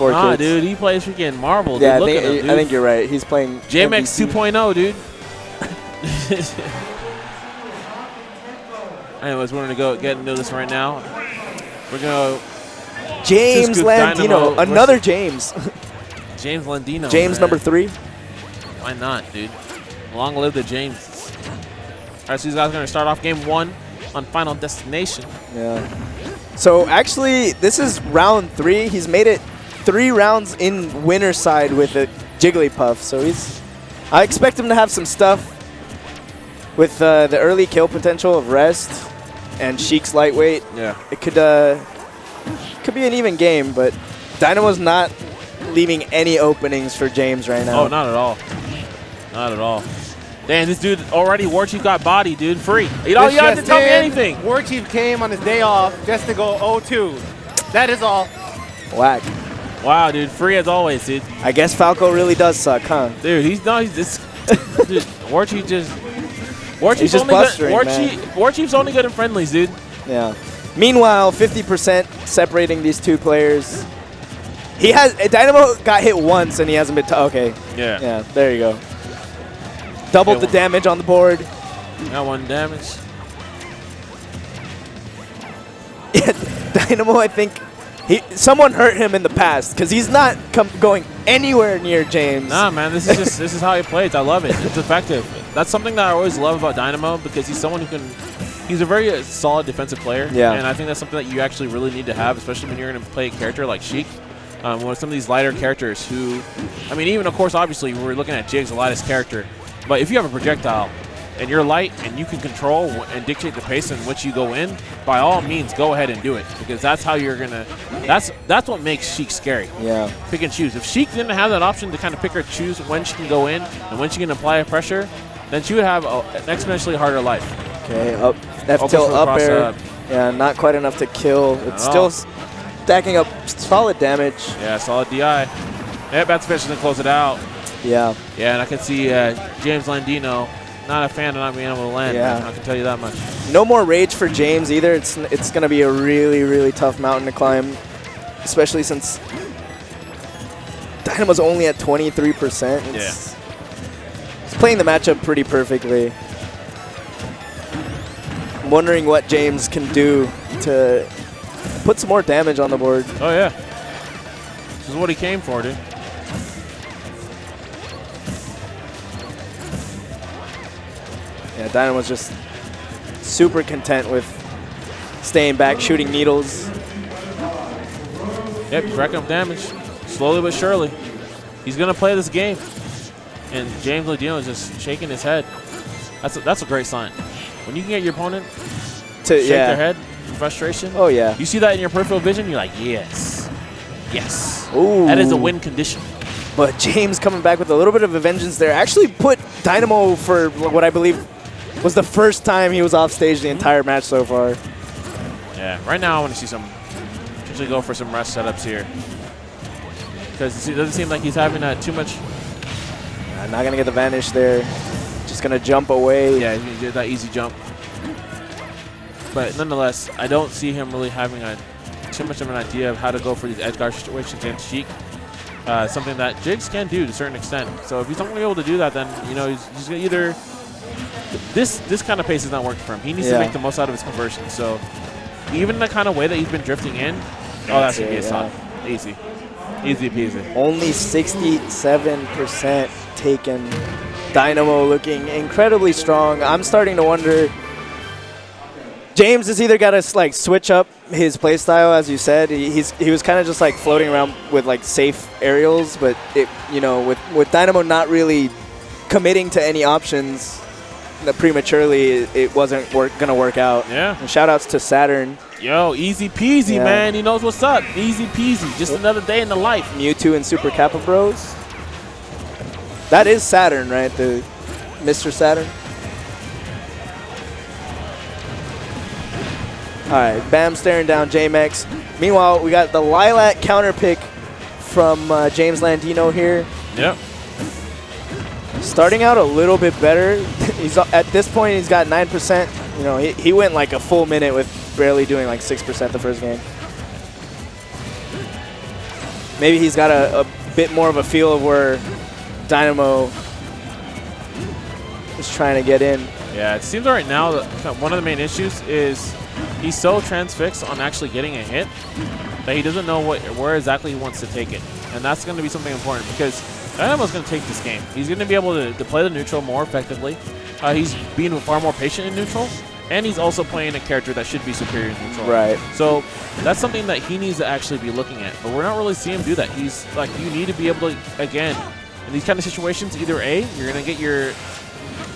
Nah, dude, he plays freaking Marvel. Yeah, dude. I think you're right. He's playing JMX 2.0, dude. Anyways, we're gonna go get into this right now. We're gonna James Landino, another James. James Landino. James man. #3. Why not, dude? Long live the James. All right, so these guys are gonna start off game 1 on Final Destination. Yeah. So actually, this is round 3. He's made it 3 rounds in winner's side with a Jigglypuff. So I expect him to have some stuff with the early kill potential of Rest and Sheik's lightweight. Yeah. It could be an even game, but Dynamo's not leaving any openings for James right now. Oh, not at all. Not at all. Damn, this dude already War Chief got body, dude. Free. You don't have to tell me anything. War Chief came on his day off just to go 0-2. That is all. Whack. Wow, dude. Free as always, dude. I guess Falco really does suck, huh? Dude, he's this. Dude, War Chief just. War Chief's just bustering, War Chief's only good in friendlies, dude. Yeah. Meanwhile, 50% separating these two players. Dynamo got hit once and he hasn't been. Okay. Yeah. Yeah. There you go. Doubled the damage on the board. Got 1 damage. Yeah, Dynamo, I think someone hurt him in the past because he's not going anywhere near James. Nah, man, this is how he plays. I love it. It's effective. That's something that I always love about Dynamo because he's someone who can. He's a very solid defensive player. Yeah. And I think that's something that you actually really need to have, especially when you're going to play a character like Sheik. One of some of these lighter characters who, I mean, even of course, obviously, we're looking at Jig's the lightest character. But if you have a projectile and you're light and you can control and dictate the pace in which you go in, by all means, go ahead and do it because that's how you're gonna. That's what makes Sheik scary. Yeah. Pick and choose. If Sheik didn't have that option to kind of pick or choose when she can go in and when she can apply pressure, then she would have an exponentially harder life. Okay, up F tilt up air. Yeah, not quite enough to kill. It's still stacking up solid damage. Yeah, solid DI. Yep, that's sufficient to close it out. Yeah. Yeah, and I can see James Landino, not a fan of not being able to land. Yeah. Man, I can tell you that much. No more rage for James either. It's going to be a really, really tough mountain to climb, especially since Dynamo's only at 23%. It's playing the matchup pretty perfectly. I'm wondering what James can do to put some more damage on the board. Oh, yeah. This is what he came for, dude. Yeah, Dynamo's just super content with staying back, shooting needles. Yep, he's racking up damage. Slowly but surely. He's going to play this game. And James Landino is just shaking his head. That's a great sign. When you can get your opponent to shake their head in frustration. Oh, yeah. You see that in your peripheral vision, you're like, yes. Yes. Ooh. That is a win condition. But James coming back with a little bit of a vengeance there. Actually put Dynamo for what I believe was the first time he was off stage the entire match so far. Yeah, right now I want to see potentially go for some rest setups here. Because it doesn't seem like he's having too much. Not going to get the vanish there. Just going to jump away. Yeah, he's going to do that easy jump. But nonetheless, I don't see him really having too much of an idea of how to go for these edge guard situations against Sheik. Something that Jigs can do to a certain extent. So if he's not going to be able to do that, then he's going to either. This kind of pace is not working for him. He needs to make the most out of his conversion. So even the kind of way that he's been drifting in, that's going to be a stop. Easy. Easy peasy. Only 67% taken. Dynamo looking incredibly strong. I'm starting to wonder. James has either got to switch up his play style, as you said. He was kind of just floating around with safe aerials, but with Dynamo not really committing to any options prematurely, it wasn't going to work out. Yeah. And shout outs to Saturn. Yo, easy peasy, man. He knows what's up. Easy peasy. Just another day in the life. Mewtwo and Super Kappa Bros. That is Saturn, right? The Mr. Saturn. All right, Bam staring down JMX. Meanwhile, we got the Lilac counter pick from James Landino here. Yep. Starting out a little bit better. At this point, he's got 9%. He went a full minute with barely doing 6% the first game. maybe he's got a bit more of a feel of where Dynamo is trying to get in. Yeah, it seems right now that one of the main issues is he's so transfixed on actually getting a hit that he doesn't know where exactly he wants to take it. And that's going to be something important because Dynamo's going to take this game. He's going to be able to play the neutral more effectively. He's being far more patient in neutral, and he's also playing a character that should be superior in neutral. Right. So that's something that he needs to actually be looking at. But we're not really seeing him do that. He's like, you need to be able to, again, in these kind of situations, either A, you're going to get your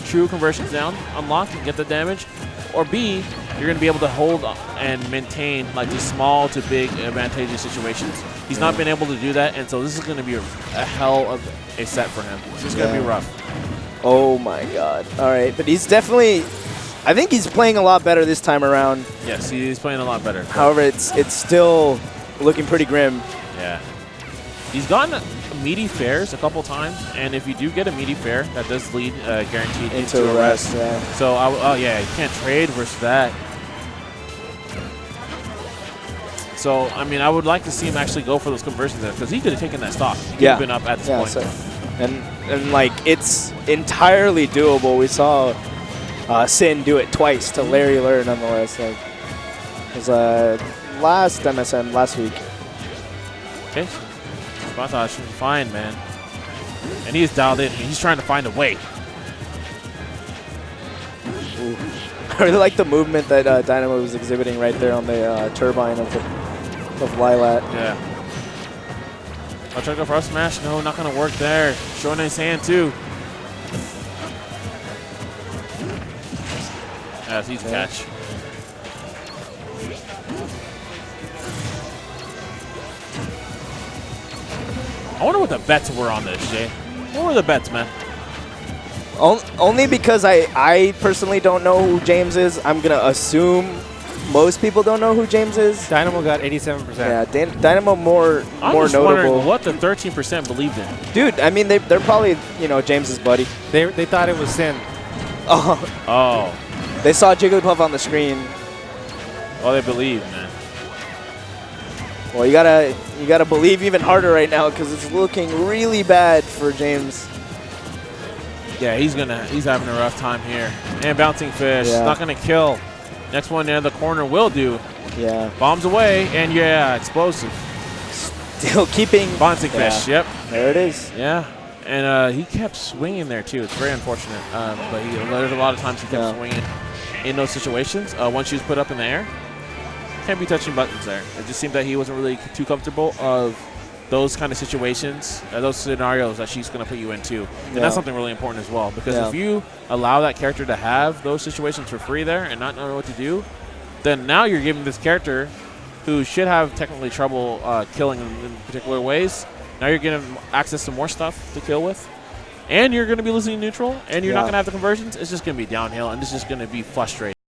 true conversions down, unlocked, and get the damage, or B, you're going to be able to hold and maintain like these small to big advantageous situations. He's not been able to do that, and so this is going to be a hell of a set for him. It's just going to be rough. Oh my god. All right, but he's definitely, I think he's playing a lot better this time around. Yes, he's playing a lot better. However, it's still looking pretty grim. Yeah. He's gotten meaty fairs a couple times, and if you do get a meaty fair, that does lead guaranteed into a rest. Yeah. So, oh yeah, you can't trade versus that. So, I mean, I would like to see him actually go for those conversions there, because he could have taken that stock. He could have been up at this point. So, and like, it's entirely doable. We saw Sin do it twice to Larry Lur, nonetheless. Like, it was last MSM last week. Okay. I thought I should be fine, man. And he's dialed in. He's trying to find a way. Ooh. I really like the movement that Dynamo was exhibiting right there on the turbine of Lilat. Yeah. I'll try to go for up smash. No, not going to work there. Showing his hand, too. That's easy catch. I wonder what the bets were on this, Jay. What were the bets, man? Only because I personally don't know who James is. I'm going to assume most people don't know who James is. Dynamo got 87%. Yeah, Dynamo more I'm more just notable. wondering what the 13% believed in. Dude, I mean, they're probably, you know, James's buddy. They thought it was Sin. Oh. They saw Jigglypuff on the screen. Oh, they believe, man. Well, you gotta believe even harder right now because it's looking really bad for James. Yeah, he's having a rough time here. And bouncing fish, not gonna kill. Next one near the corner will do. Yeah. Bombs away, and yeah, explosive. Still keeping bouncing fish. Yep. There it is. Yeah, and he kept swinging there too. It's very unfortunate, but there's a lot of times he kept swinging in those situations. Once she was put up in the air. Can't be touching buttons there. It just seemed that he wasn't really too comfortable of those kind of situations, those scenarios that she's going to put you into. And that's something really important as well, because if you allow that character to have those situations for free there and not know what to do, then now you're giving this character who should have technically trouble killing in particular ways, now you're getting access to more stuff to kill with, and you're going to be losing neutral, and you're not going to have the conversions. It's just going to be downhill, and it's just going to be frustrating.